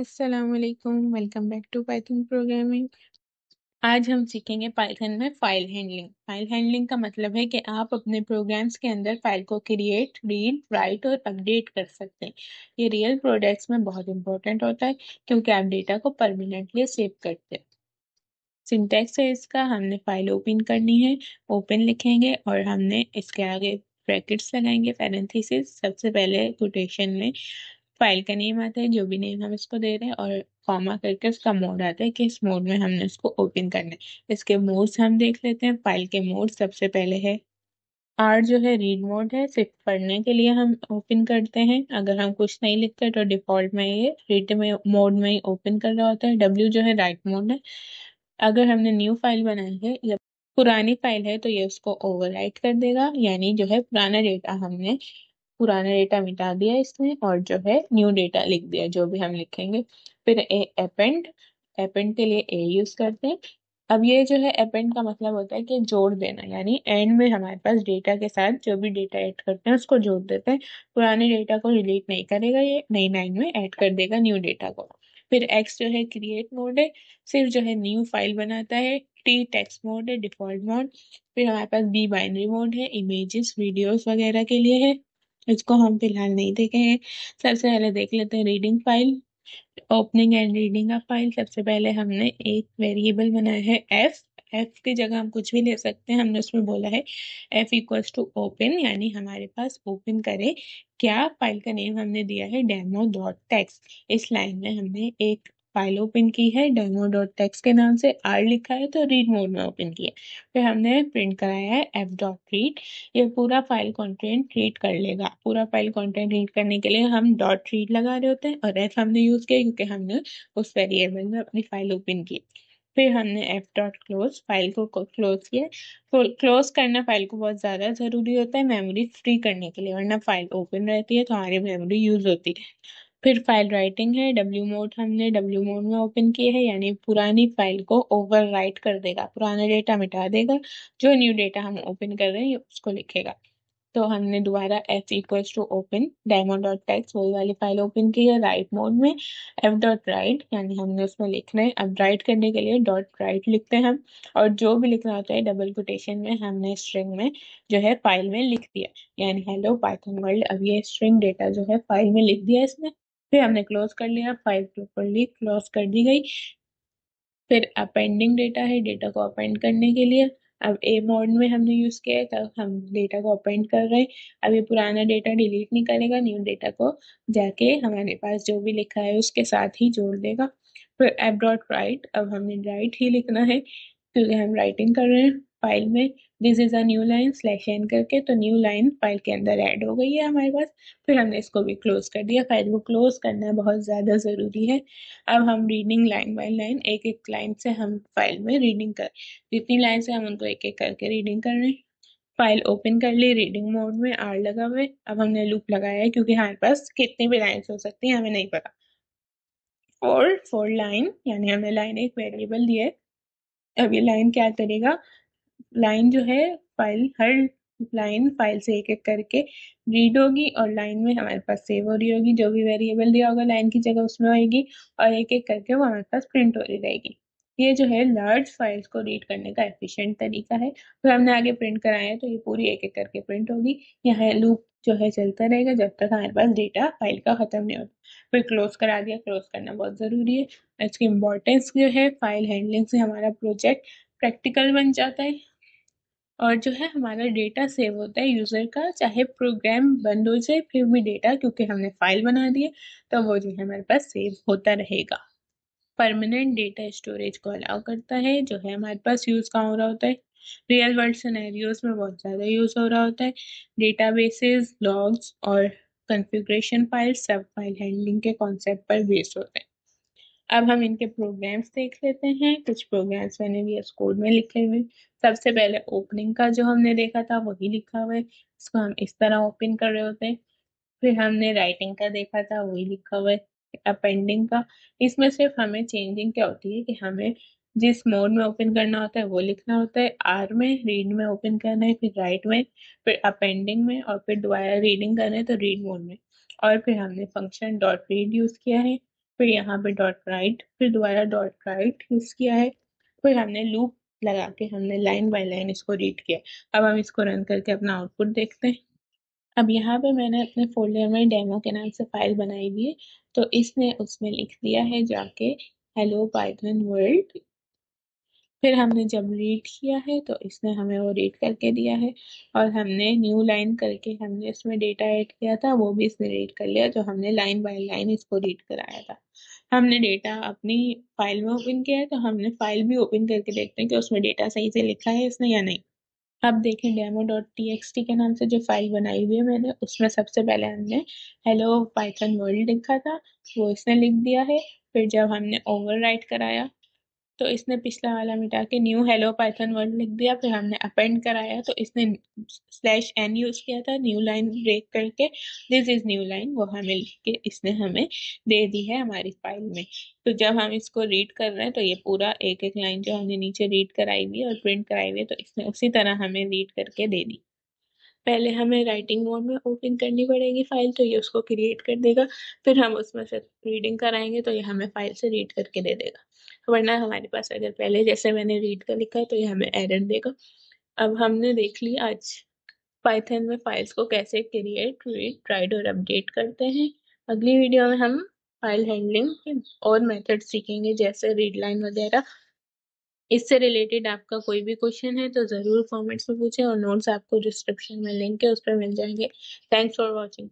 अस्सलामुअलैकुम, welcome back to Python programming. आज हम सीखेंगे पाइथन में फाइल हैंडलिंग। फाइल हैंडलिंग का मतलब है कि आप अपने प्रोग्राम्स के अंदर फाइल को क्रिएट, रीड, राइट और अपडेट कर सकते हैं। ये रियल प्रोजेक्ट्स में बहुत इंपॉर्टेंट होता है क्योंकि आप डेटा को परमानेंटली सेव करते हैं। सिंटैक्स है इसका, हमने फाइल ओपन करनी है, ओपन लिखेंगे और हमने इसके आगे ब्रैकेट्स लगाएंगे, पैरेंथेसिस। सबसे पहले कोटेशन में फाइल का नेम आता है, जो भी नेम हम इसको दे रहे हैं, और कॉमा करके उसका मोड आता है कि इस मोड में हमने उसको ओपन करना है। इसके मोड्स हम देख लेते हैं। फाइल के मोड सबसे पहले है आर, जो है रीड मोड है, सिर्फ पढ़ने के लिए हम ओपन करते हैं। अगर हम कुछ नहीं लिखते तो डिफॉल्ट में ये रीड में मोड में ही ओपन कर रहा होता है। डब्ल्यू जो है राइट मोड है। अगर हमने न्यू फाइल बनाई है या पुरानी फाइल है तो ये उसको ओवरराइट कर देगा, यानी जो है पुराना डेटा मिटा दिया इसने और जो है न्यू डेटा लिख दिया, जो भी हम लिखेंगे। फिर अपेंड, अपेंड के लिए ए यूज करते हैं। अब ये जो है अपेंड का मतलब होता है कि जोड़ देना, यानी एंड में हमारे पास डेटा के साथ जो भी डेटा ऐड करते हैं उसको जोड़ देते हैं। पुराने डेटा को डिलीट नहीं करेगा, ये नई लाइन में ऐड कर देगा न्यू डेटा को। फिर एक्स जो है क्रिएट मोड है, सिर्फ जो है न्यू फाइल बनाता है। टी टेक्स्ट मोड है, डिफॉल्ट मोड। फिर हमारे पास बी बाइनरी मोड है, इमेजेस वीडियोस वगैरह के लिए है। इसको हम फिलहाल नहीं देखेंगे। सबसे पहले देख लेते हैं reading file, opening and reading a file. सबसे पहले हमने एक वेरिएबल बनाया है एफ। एफ की जगह हम कुछ भी ले सकते हैं। हमने उसमें बोला है एफ इक्वल्स टू ओपन, यानी हमारे पास ओपन करे क्या। फाइल का नेम हमने दिया है डेमो डॉट टेक्स्ट। इस लाइन में हमने एक फाइल ओपन की है डेमो डॉट टेक्स्ट के नाम से, आर लिखा है तो रीड मोड में ओपन किया। फिर हमने प्रिंट कराया है एफ डॉट रीड। ये पूरा फाइल कंटेंट रीड कर लेगा। पूरा फाइल कंटेंट रीड करने के लिए हम डॉट रीड लगा रहे होते हैं, और एफ हमने यूज किया क्योंकि हमने उस वेरिएबल में अपनी फाइल ओपन की। फिर हमने एफ डॉट क्लोज, फाइल को क्लोज किया। क्लोज करना फाइल को बहुत ज्यादा जरूरी होता है मेमोरी फ्री करने के लिए, वरना फाइल ओपन रहती है तो हमारी मेमोरी यूज होती है। फिर फाइल राइटिंग है, डब्ल्यू मोड हमने डब्ल्यू मोड में ओपन किए है, यानी पुरानी फाइल को ओवर राइट कर देगा, पुराना डेटा मिटा देगा, जो न्यू डेटा हम ओपन कर रहे हैं उसको लिखेगा। तो हमने दोबारा F equals to open demo dot text, वही वाली फाइल ओपन की है राइट मोड में। एफ डॉट राइट, यानी हमने उसमें लिखना है। अब राइट करने के लिए डॉट राइट लिखते हैं हम, और जो भी लिखना होता है डबल कोटेशन में हमने स्ट्रिंग में जो है फाइल में लिख दिया, यानी हेलो पाइथन वर्ल्ड। अब ये स्ट्रिंग डेटा जो है फाइल में लिख दिया इसने। फिर हमने क्लोज कर लिया, फाइल प्रॉपर्ली क्लोज कर दी गई। फिर अपेंडिंग डेटा है, डेटा को अपेंड करने के लिए। अब ए मोड में हमने यूज किया है, तब हम डेटा को अपेंड कर रहे हैं। अब ये पुराना डेटा डिलीट नहीं करेगा, न्यू डेटा को जाके हमारे पास जो भी लिखा है उसके साथ ही जोड़ देगा। फिर एफ डॉट राइट, अब हमने राइट ही लिखना है क्योंकि हम राइटिंग कर रहे हैं फाइल में। This is a new line slash N करके, तो न्यू लाइन फाइल के अंदर ऐड हो गई है हमारे पास। फिर हमने इसको भी क्लोज कर दिया। फाइल को क्लोज करना बहुत ज्यादा जरूरी है। अब हम रीडिंग लाइन बाय लाइन, एक एक लाइन से हम फाइल में रीडिंग कर, जितनी लाइन से हम उनको एक एक करके रीडिंग कर रहे हैं। फाइल ओपन कर ली, रीडिंग मोड में आर लगा हुआ है। अब हमने लूप लगाया है क्योंकि हमारे पास कितनी भी लाइन्स हो सकती हैं हमें नहीं पता। फोर लाइन, यानी हमने लाइन एक वेरिएबल दिया है। अब ये लाइन क्या करेगा, लाइन जो है हर लाइन फाइल से एक एक करके रीड होगी, और लाइन में हमारे पास सेव हो रही होगी, जो भी वेरिएबल दिया होगा लाइन की जगह उसमें होगी, और एक एक करके वो हमारे पास प्रिंट हो रही रहेगी। ये जो है लार्ज फाइल्स को रीड करने का एफिशिएंट तरीका है। फिर हमने आगे प्रिंट कराया है तो ये पूरी एक एक करके प्रिंट होगी। यहाँ लूप जो है चलता रहेगा जब तक हमारे पास डेटा फाइल का खत्म नहीं होता। फिर क्लोज करा दिया, क्लोज करना बहुत जरूरी है। इसकी इम्पोर्टेंस जो है, फाइल हैंडलिंग से हमारा प्रोजेक्ट प्रैक्टिकल बन जाता है, और जो है हमारा डेटा सेव होता है यूजर का, चाहे प्रोग्राम बंद हो जाए फिर भी डेटा, क्योंकि हमने फाइल बना दी है तो वो जो है हमारे पास सेव होता रहेगा। परमानेंट डेटा स्टोरेज को अलाउ करता है, जो है हमारे पास यूज कहाँ हो रहा होता है, रियल वर्ल्ड सिनेरियोज में बहुत ज्यादा यूज हो रहा होता है। डेटाबेसेस, लॉग्स और कॉन्फ़िगरेशन फाइल सब फाइल हैंडलिंग के कॉन्सेप्ट पर बेस्ड होते हैं। अब हम इनके प्रोग्राम्स देख लेते हैं। कुछ प्रोग्राम्स मैंने VS कोड में लिखे हुए। सबसे पहले ओपनिंग का जो हमने देखा था वही लिखा हुआ है, इसको हम इस तरह ओपन कर रहे होते हैं। फिर हमने राइटिंग का देखा था, वही लिखा हुआ है। अपेंडिंग का, इसमें सिर्फ हमें चेंजिंग क्या होती है कि हमें जिस मोड में ओपन करना होता है वो लिखना होता है। आर में रीड में ओपन करना है, फिर राइट में, फिर अपेंडिंग में, और फिर दोबारा रीडिंग करना है तो रीड मोड में। और फिर हमने फंक्शन डॉट रीड यूज किया है। फिर यहाँ पे डॉट राइट, फिर दोबारा डॉट राइट यूज किया है, फिर हमने लूप लगा के हमने लाइन बाय लाइन इसको रीड किया। अब हम इसको रन करके अपना आउटपुट देखते हैं। अब यहाँ पे मैंने अपने फोल्डर में डेमो के नाम से फाइल बनाई हुई है, तो इसने उसमें लिख दिया है जाके हेलो पाइथन वर्ल्ड। फिर हमने जब रीड किया है तो इसने हमें वो रीड करके दिया है, और हमने न्यू लाइन करके हमने इसमें डेटा ऐड किया था, वो भी इसने रीड कर लिया, जो हमने लाइन बाय लाइन इसको रीड कराया था। हमने डेटा अपनी फाइल में ओपन किया है, तो हमने फाइल भी ओपन करके देखते हैं कि उसमें डेटा सही से लिखा है इसने या नहीं। अब देखें डेमो डॉट टी के नाम से जो फाइल बनाई हुई है मैंने, उसमें सबसे पहले हमने हेलो पाइथन वर्ल्ड लिखा था, वो इसने लिख दिया है। फिर जब हमने ओवरराइट कराया तो इसने पिछला वाला मिटा के न्यू हेलो पाइथन वर्ड लिख दिया। फिर हमने अपेंड कराया तो इसने स्लैश एन यूज किया था न्यू लाइन ब्रेक करके, दिस इज न्यू लाइन, वो हमें लिख के इसने हमें दे दी है हमारी फाइल में। तो जब हम इसको रीड कर रहे हैं तो ये पूरा एक एक लाइन जो हमने नीचे रीड कराई हुई है और प्रिंट कराई हुई है, तो इसने उसी तरह हमें रीड करके दे दी। पहले हमें राइटिंग मोड में ओपन करनी पड़ेगी फाइल, तो ये उसको क्रिएट कर देगा। फिर हम उसमें से रीडिंग कराएंगे तो ये हमें फाइल से रीड करके दे देगा। वरना हमारे पास अगर पहले जैसे मैंने रीड का लिखा है तो ये हमें एरर देगा। अब हमने देख ली आज पाइथन में फाइल्स को कैसे क्रिएट, रीड, राइट और अपडेट करते हैं। अगली वीडियो में हम फाइल हैंडलिंग के और मेथड सीखेंगे, जैसे रीड लाइन वगैरह। इससे रिलेटेड आपका कोई भी क्वेश्चन है तो ज़रूर कमेंट्स में पूछें, और नोट्स आपको डिस्क्रिप्शन में लिंक है उस पर मिल जाएंगे। Thanks for watching.